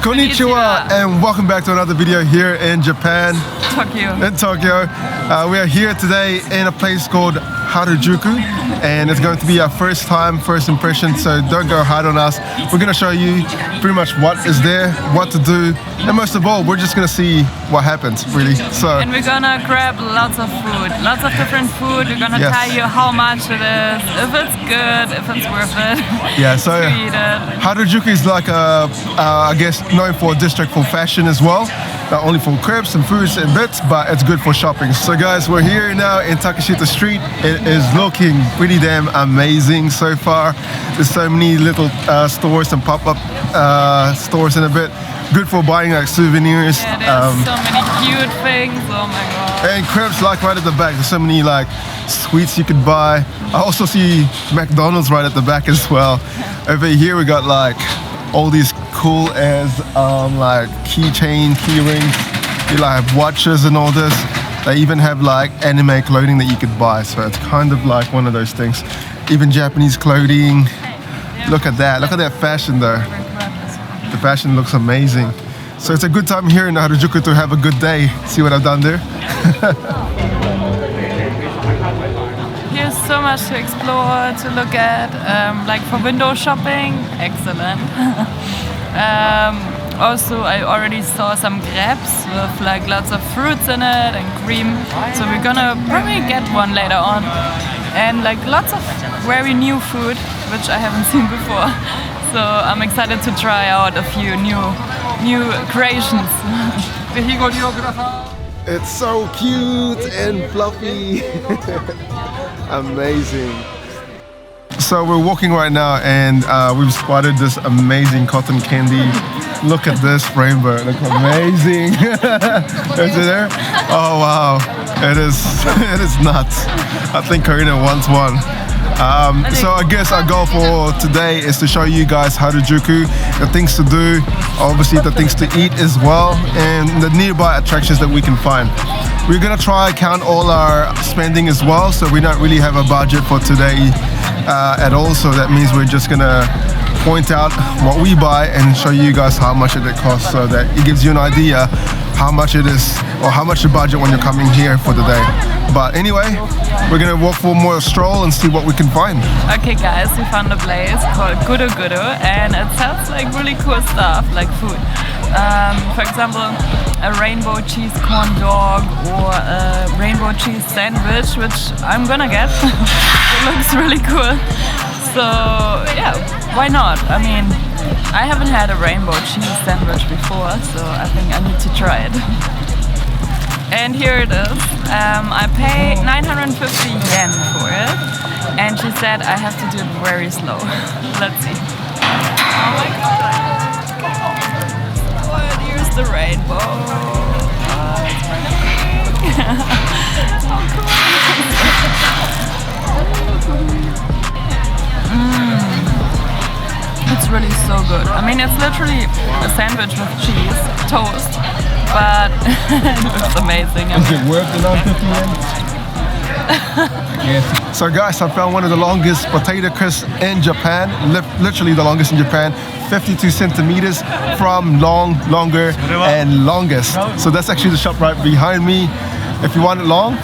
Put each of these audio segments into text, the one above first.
Konnichiwa and welcome back to another video here in Japan. Tokyo. We are here today in a place called Harajuku, and it's going to be our first impression, so don't go hard on us. We're going to show you pretty much what is there, what to do, and most of all, we're just going to see what happens, really. And we're going to grab lots of food, lots of different food. We're going to tell you how much it is, if it's good, if it's worth it. Yeah, so to eat it. Harajuku is like I guess known for a district for fashion as well. Not only for crepes and foods and bits, but it's good for shopping. So guys, we're here now in Takeshita Street. It is looking pretty damn amazing so far. There's so many little stores and pop-up stores in a bit. Good for buying like souvenirs. Yeah, there's so many cute things, oh my god. And crepes like right at the back. There's so many like sweets you could buy. I also see McDonald's right at the back as well. Over here we got like all these cool as like keychain, key rings. You like have watches and all this. They even have like anime clothing that you could buy. So it's kind of like one of those things. Even Japanese clothing. Look at that. Look at that fashion though. The fashion looks amazing. So it's a good time here in Harajuku to have a good day. See what I've done there? Here's so much to explore, to look at, like for window shopping, excellent. Also, I already saw some crepes with like lots of fruits in it and cream. So we're gonna probably get one later on. And like lots of very new food, which I haven't seen before. So I'm excited to try out a few new creations. It's so cute and fluffy. Amazing. So we're walking right now and we've spotted this amazing cotton candy. Look at this rainbow, it looks amazing. Is it there? Oh wow, it is nuts. I think Karina wants one. So I guess our goal for today is to show you guys Harajuku, the things to do, obviously the things to eat as well, and the nearby attractions that we can find. We're gonna try and count all our spending as well, so we don't really have a budget for today at all. So that means we're just gonna point out what we buy and show you guys how much it costs, so that it gives you an idea how much it is or how much the budget when you're coming here for the day. But anyway, we're gonna walk for more stroll and see what we can find. Okay guys, we found a place called Gudo and it sells like really cool stuff like food. For example, a rainbow cheese corn dog or a rainbow cheese sandwich, which I'm gonna get. It looks really cool. So yeah, why not? I mean, I haven't had a rainbow cheese sandwich before, so I think I need to try it. And here it is. I paid 950 yen for it, and she said I have to do it very slow. Let's see. Oh my god! Oh, here's the rainbow. Oh, it's pretty. So cool. It's really so good. I mean, it's literally a sandwich with cheese, toast, but it looks amazing. Is it worth the 950 yen? Yes. So guys, I found one of the longest potato crisps in Japan, literally the longest in Japan, 52 centimeters from longer, and longest. So that's actually the shop right behind me. If you want it long,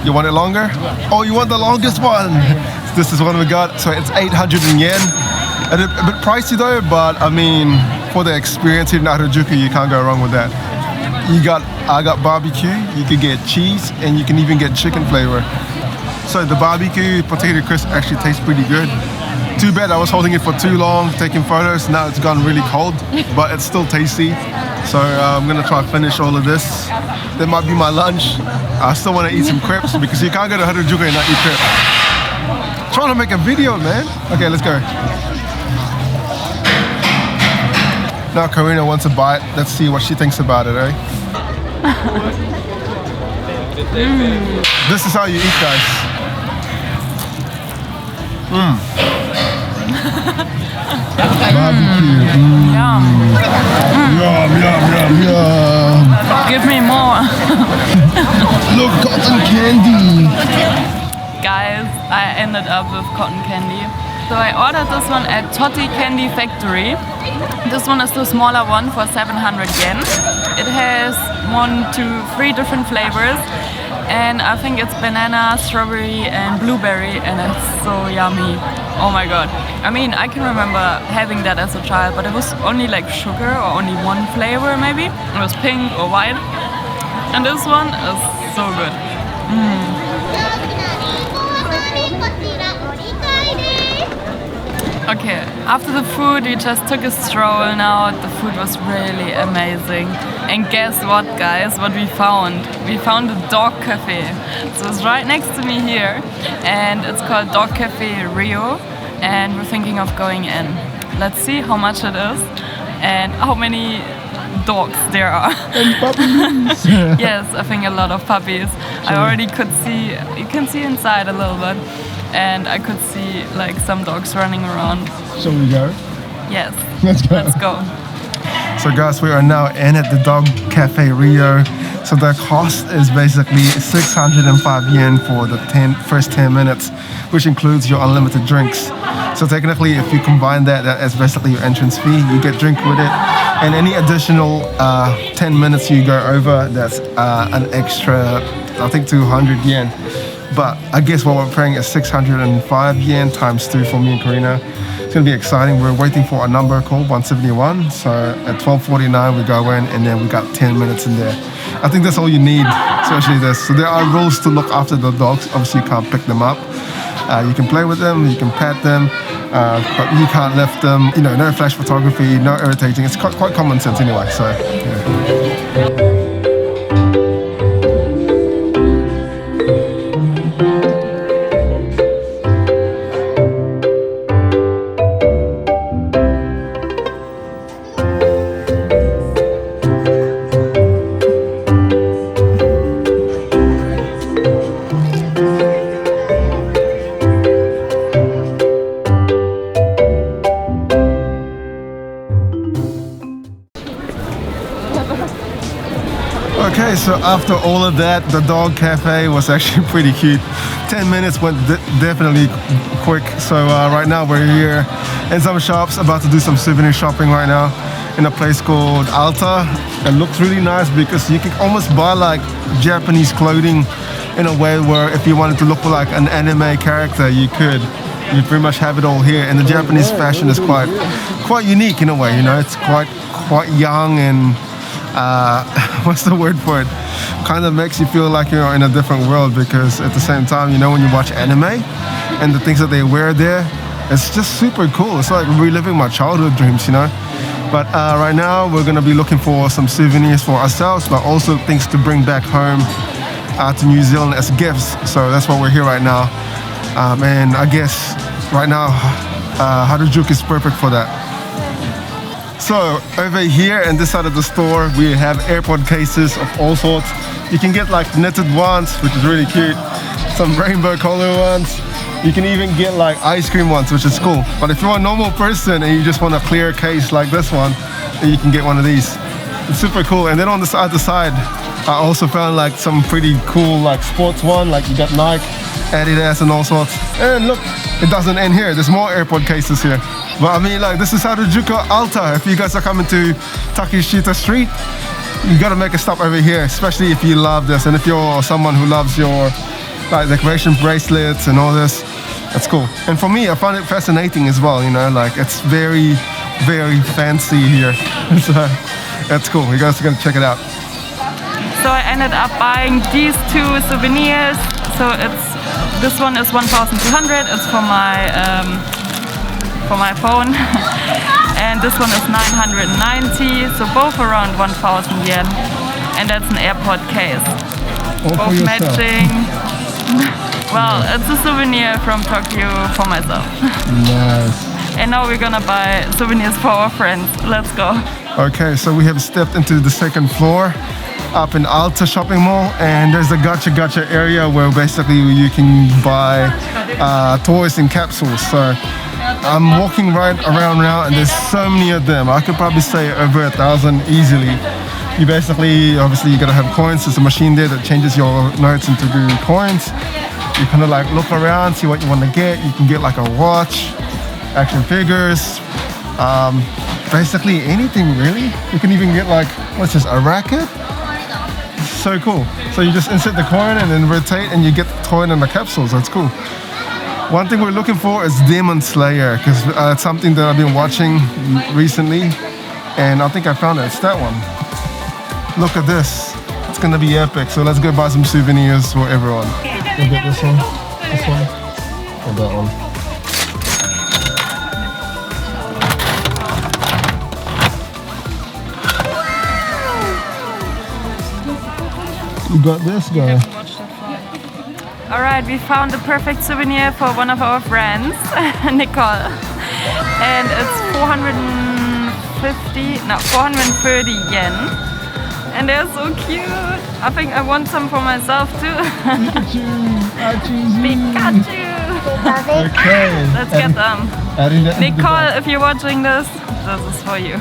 you want it longer, oh, you want the longest one. This is one we got, so it's 800 yen. A bit pricey though, but I mean, for the experience here in Harajuku, you can't go wrong with that. I got barbecue, you could get cheese, and you can even get chicken flavor. So the barbecue potato crisp actually tastes pretty good. Too bad I was holding it for too long, taking photos. Now it's gone really cold, but it's still tasty. So I'm gonna try to finish all of this. That might be my lunch. I still want to eat some crepes because you can't go to Harajuku and not eat crepes. I'm trying to make a video, man. Okay, let's go. Now Karina wants a bite. Let's see what she thinks about it, eh? This is how you eat, guys. Barbecue. Yum. Yum. Give me more. Look, cotton candy. Guys, I ended up with cotton candy. So I ordered this one at Totti Candy Factory. This one is the smaller one for 700 yen. It has 1, 2, 3 different flavors. And I think it's banana, strawberry and blueberry, and it's so yummy. Oh my god. I mean, I can remember having that as a child, but it was only like sugar or only one flavor maybe. It was pink or white. And this one is so good. Okay, after the food we just took a stroll now. The food was really amazing. And guess what, guys, what we found? We found a dog cafe. So it's right next to me here and it's called Dog Cafe Rio and we're thinking of going in. Let's see how much it is and how many dogs there are. And puppies. Yes, I think a lot of puppies. I already could see, you can see inside a little bit. And I could see like some dogs running around. Shall we go? Yes. Let's go. Let's go. So guys, we are now in at the Dog Cafe Rio. So the cost is basically 605 yen for the first 10 minutes, which includes your unlimited drinks. So technically, if you combine that is basically your entrance fee. You get drink with it. And any additional 10 minutes you go over, that's an extra, I think 200 yen. But I guess what we're paying is 605 yen times 2 for me and Karina. It's gonna be exciting. We're waiting for a number called 171. So at 12:49 we go in and then we got 10 minutes in there. I think that's all you need, especially this. So there are rules to look after the dogs. Obviously you can't pick them up. You can play with them, you can pet them, but you can't lift them. You know, no flash photography, no irritating. It's quite common sense anyway, so yeah. Okay, so after all of that, the dog cafe was actually pretty cute. 10 minutes went definitely quick. So right now we're here in some shops, about to do some souvenir shopping right now in a place called Alta. It looks really nice because you can almost buy like Japanese clothing in a way where if you wanted to look like an anime character, you could. You pretty much have it all here, and the Japanese fashion is quite unique in a way. You know, it's quite young and what's the word for it? Kind of makes you feel like you're in a different world because at the same time, you know, when you watch anime and the things that they wear there, it's just super cool. It's like reliving my childhood dreams, you know. But right now we're gonna be looking for some souvenirs for ourselves, but also things to bring back home to New Zealand as gifts. So that's why we're here right now. And I guess right now Harujuku is perfect for that. So over here in this side of the store, we have airport cases of all sorts. You can get like knitted ones, which is really cute. Some rainbow color ones. You can even get like ice cream ones, which is cool. But if you're a normal person and you just want a clear case like this one, then you can get one of these. It's super cool. And then on the other side, I also found like some pretty cool like sports one. Like you got Nike, Adidas and all sorts. And look, it doesn't end here. There's more airport cases here. But I mean, like, this is Harujuku Alta. If you guys are coming to Takeshita Street, you gotta make a stop over here, especially if you love this. And if you're someone who loves your like decoration bracelets and all this, that's cool. And for me, I find it fascinating as well, you know, like it's very, very fancy here. So that's cool. You guys are gonna check it out. So I ended up buying these 2 souvenirs. So this one is 1,200. It's for my phone. And this one is 990. So both around 1,000 yen. And that's an airport case. All both matching. Well, it's a souvenir from Tokyo for myself. Nice. And now we're gonna buy souvenirs for our friends. Let's go. Okay, so we have stepped into the second floor up in Alta shopping mall, and there's a gacha area where basically you can buy toys and capsules. So I'm walking right around now and there's so many of them. I could probably say over 1,000 easily. You basically, obviously you gotta have coins. There's a machine there that changes your notes into coins. You kind of like look around, see what you want to get. You can get like a watch, action figures, basically anything really. You can even get like, what's this, a racket? So cool. So you just insert the coin and then rotate and you get the coin in the capsules. That's cool. One thing we're looking for is Demon Slayer, because it's something that I've been watching recently, and I think I found it. It's that one. Look at this. It's gonna be epic. So let's go buy some souvenirs for everyone. We'll get this one, or that one. You got this guy. Alright, we found the perfect souvenir for one of our friends, Nicole. And it's 430 yen. And they're so cute. I think I want some for myself too. Pikachu! Okay. Let's get them. Nicole, if you're watching this is for you.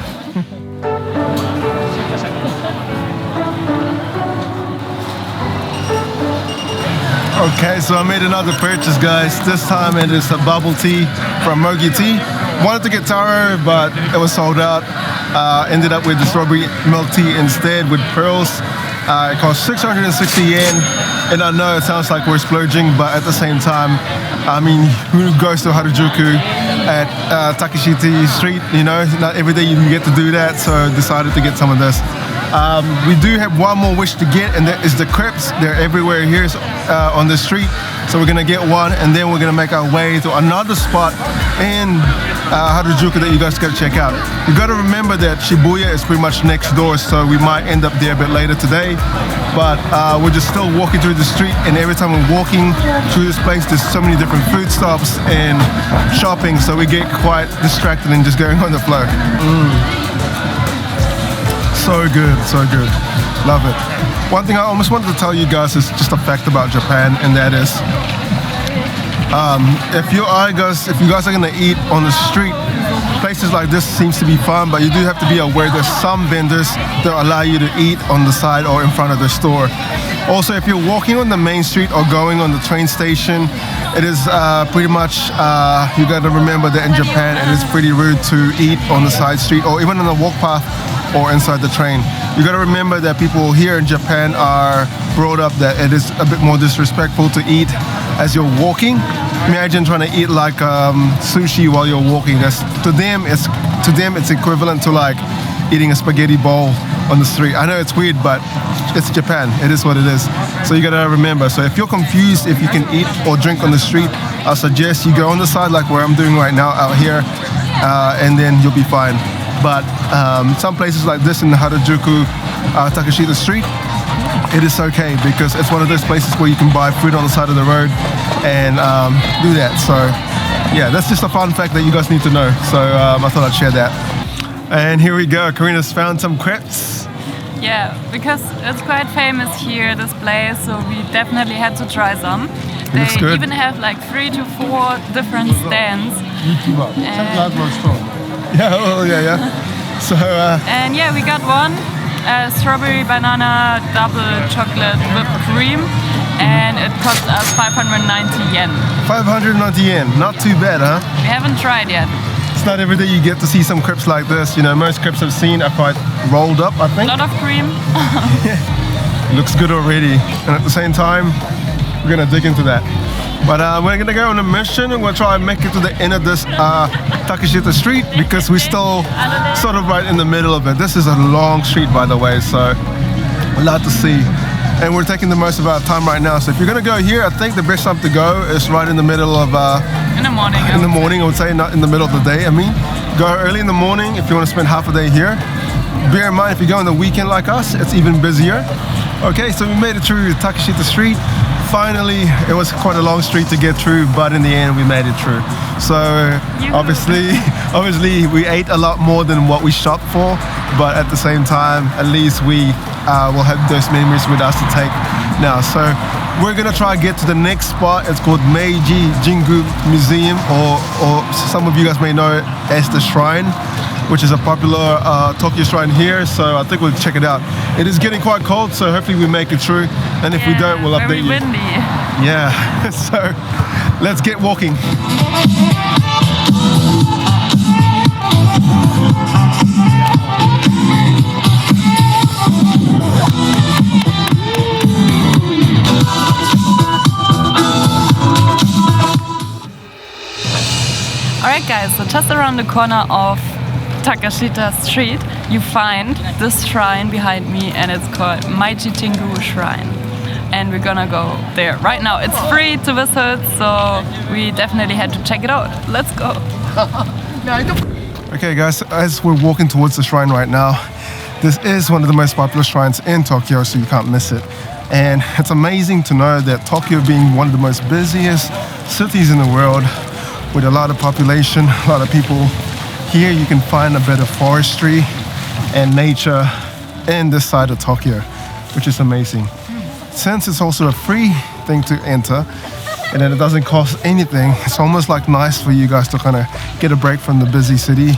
Okay, so I made another purchase, guys. This time it is a bubble tea from Mogi Tea. Wanted to get taro, but it was sold out. Ended up with the strawberry milk tea instead with pearls. It cost 660 yen. And I know it sounds like we're splurging, but at the same time, I mean, who goes to Harajuku at Takeshita Street? You know, not every day you can get to do that, so decided to get some of this. We do have one more wish to get, and that is the crepes. They're everywhere here on the street. So we're gonna get one, and then we're gonna make our way to another spot in Harujuku that you guys gotta check out. You gotta remember that Shibuya is pretty much next door, so we might end up there a bit later today. But we're just still walking through the street, and every time we're walking through this place, there's so many different food stops and shopping, so we get quite distracted and just going on the flow. So good, so good. Love it. One thing I almost wanted to tell you guys is just a fact about Japan, and that is, if you guys are gonna eat on the street, places like this seems to be fun, but you do have to be aware there's some vendors that allow you to eat on the side or in front of the store. Also, if you're walking on the main street or going on the train station, it is pretty much, you gotta remember that in Japan it is pretty rude to eat on the side street or even on the walk path or inside the train. You gotta remember that people here in Japan are brought up that it is a bit more disrespectful to eat as you're walking. Imagine trying to eat like sushi while you're walking. To them it's equivalent to like eating a spaghetti bowl on the street. I know it's weird, but it's Japan. It is what it is. So you gotta remember. So if you're confused if you can eat or drink on the street, I suggest you go on the side like where I'm doing right now out here, and then you'll be fine. But some places like this in the Harajuku, Takeshita Street, it is okay because it's one of those places where you can buy food on the side of the road and do that. So yeah, that's just a fun fact that you guys need to know. So I thought I'd share that. And here we go, Karina's found some crepes. Yeah, because it's quite famous here, this place, so we definitely had to try some. They even have like 3 to 4 different stands. Yeah. So and yeah, we got one strawberry banana double chocolate whipped cream, and it cost us 590 yen. 590 yen, not too bad, huh? We haven't tried yet. It's not every day you get to see some crepes like this. You know, most crepes I've seen are quite rolled up, I think. A lot of cream. Yeah. It looks good already, and at the same time, we're gonna dig into that. But we're gonna go on a mission and we'll try and make it to the end of this Takeshita Street because we're still sort of right in the middle of it. This is a long street, by the way, so a lot to see. And we're taking the most of our time right now. So if you're gonna go here, I think the best time to go is right in the middle of in the morning. In the morning, I would say, not in the middle of the day. I mean, go early in the morning if you want to spend half a day here. Bear in mind, if you go on the weekend like us, it's even busier. Okay, so we made it through Takeshita Street. Finally, it was quite a long street to get through, but in the end, we made it through. So obviously, we ate a lot more than what we shopped for, but at the same time, at least we will have those memories with us to take now. So we're gonna try and get to the next spot. It's called Meiji Jingu Museum, or some of you guys may know it as the Shrine. which is a popular Tokyo shrine here. So I think we'll check it out. It is getting quite cold, so hopefully we make it through. And if we don't, we'll update you. Very windy. Yeah, so let's get walking. Alright guys, so just around the corner of Takeshita Street you find this shrine behind me, and it's called Meiji Jingu Shrine. And we're gonna go there right now. It's free to visit, so we definitely had to check it out. Let's go. Okay guys, as we're walking towards the shrine right now, this is one of the most popular shrines in Tokyo, so you can't miss it. And it's amazing to know that Tokyo, being one of the most busiest cities in the world, with a lot of population, a lot of people, here you can find a bit of forestry and nature in this side of Tokyo, which is amazing. Since it's also a free thing to enter, and then it doesn't cost anything, it's almost like nice for you guys to kind of get a break from the busy city.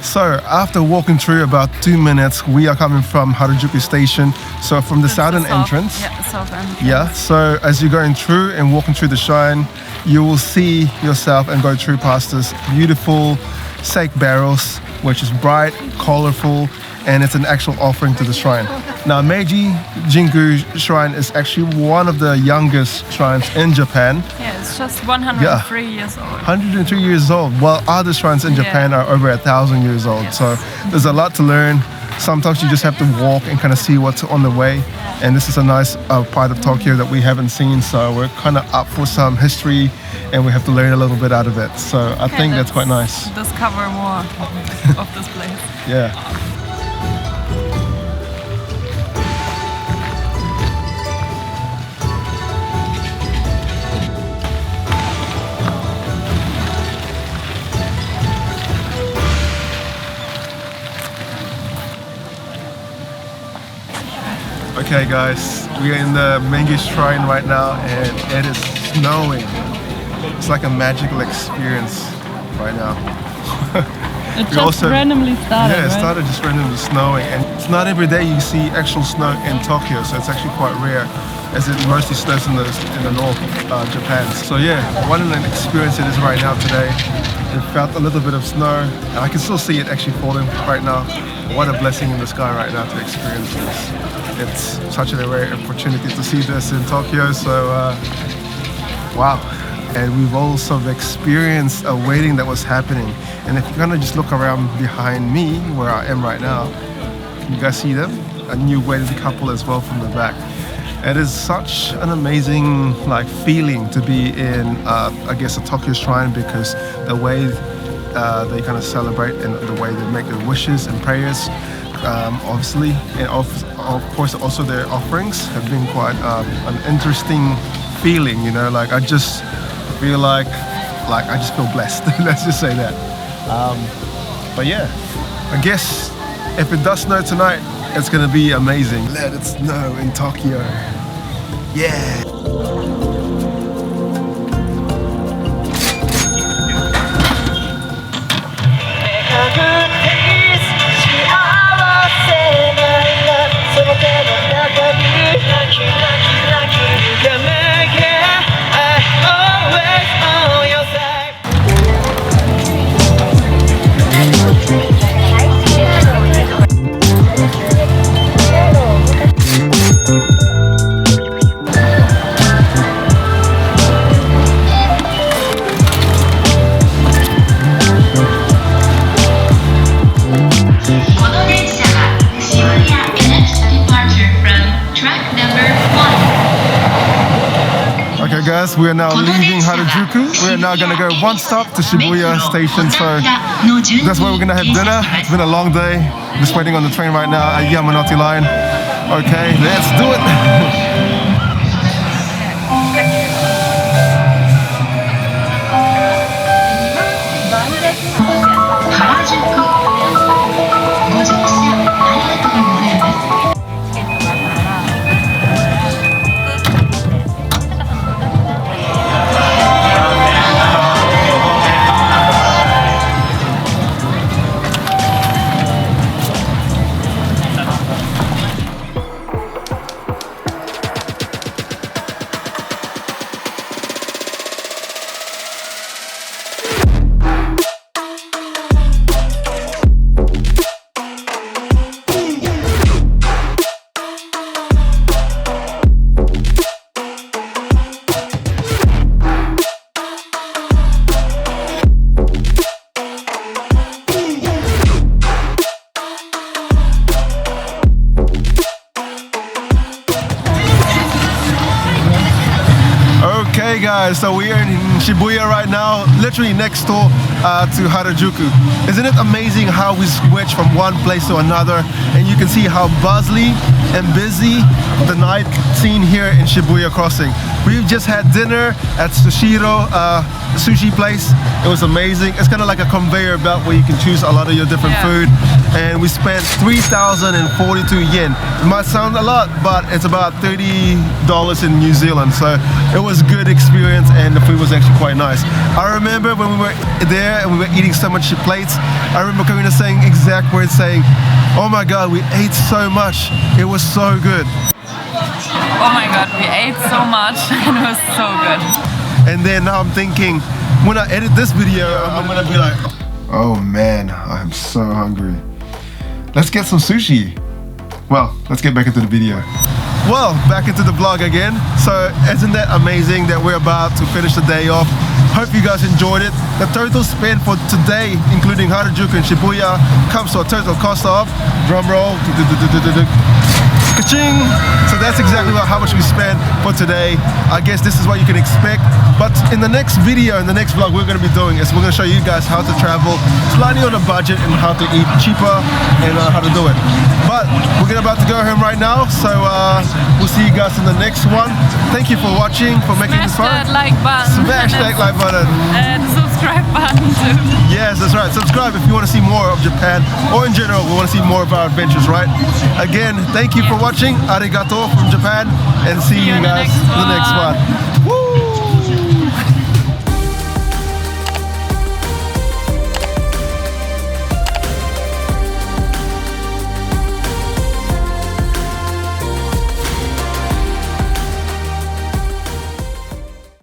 So after walking through about 2 minutes, we are coming from Harajuku station. So from the southern entrance. Yeah, south entrance. Yeah, so as you're going through and walking through the shrine, you will see yourself and go through past this beautiful sake barrels, which is bright, colorful, and it's an actual offering to the shrine. Now, Meiji Jingu Shrine is actually one of the youngest shrines in Japan. Yeah, it's just 103 years old. 103 years old, while other shrines in Japan are over 1,000 years old. Yes. So there's a lot to learn. Sometimes you just have to walk and kind of see what's on the way. And this is a nice part of Tokyo that we haven't seen. So we're kind of up for some history, and we have to learn a little bit out of it. So I think that's quite nice. Discover more of this place. Yeah. Okay guys, we are in the Mengi Shrine right now, and it is snowing. It's like a magical experience right now. It just randomly started, Yeah, it right? started just randomly snowing, and it's not every day you see actual snow in Tokyo, so it's actually quite rare, as it mostly snows in the north Japan. So yeah, what an experience it is right now today. We felt a little bit of snow, and I can still see it actually falling right now. What a blessing in the sky right now to experience this. It's such a rare opportunity to see this in Tokyo, so wow. And we've also experienced a wedding that was happening. And if you kind of just look around behind me, where I am right now, you guys see them? A new wedded couple as well from the back. It is such an amazing feeling to be in, I guess, a Tokyo shrine, because the way they kind of celebrate and the way they make their wishes and prayers, obviously, and of course also their offerings have been quite an interesting feeling, you know, I just feel like I just feel blessed. Let's just say that. But yeah, I guess if it does snow tonight, it's gonna be amazing. Let it snow in Tokyo. Yeah. Guys, we are now leaving Harajuku. We are now gonna go one stop to Shibuya station, so that's where we're gonna have dinner. It's been a long day. Just waiting on the train right now at Yamanote line. Okay, let's do it. guys, so we are in Shibuya right now, literally next door to Harajuku. Isn't it amazing how we switch from one place to another, and you can see how bustly and busy the night scene here in Shibuya Crossing. We've just had dinner at Sushi place. It was amazing. It's kind of like a conveyor belt where you can choose a lot of your different food, and we spent 3,042 yen. It might sound a lot, but it's about $30 in New Zealand, so it was a good experience and the food was actually quite nice. I remember when we were there and we were eating so much plates, I remember Karina saying exact words, saying, "Oh my god, we ate so much, it was so good." Oh my god, we ate so much and it was so good. And then now I'm thinking, when I edit this video, I'm gonna be like, oh man, I'm so hungry. Let's get some sushi. Well, let's get back into the video. Well, back into the vlog again. So isn't that amazing that we're about to finish the day off? Hope you guys enjoyed it. The total spend for today, including Harajuku and Shibuya, comes to a total cost of, drum roll, ka-ching! So that's exactly how much we spent for today. I guess this is what you can expect. But in the next video, in the next vlog, we're going to be doing is we're going to show you guys how to travel slightly on a budget and how to eat cheaper and how to do it. But we're about to go home right now, so we'll see you guys in the next one. Thank you for watching, for making this fun. Smash that like button. Smash that like button. And subscribe button too. Yes, that's right. Subscribe if you want to see more of Japan, or in general, we want to see more of our adventures, right? Again, thank you for watching. Arigato from Japan, and see you guys in the next one.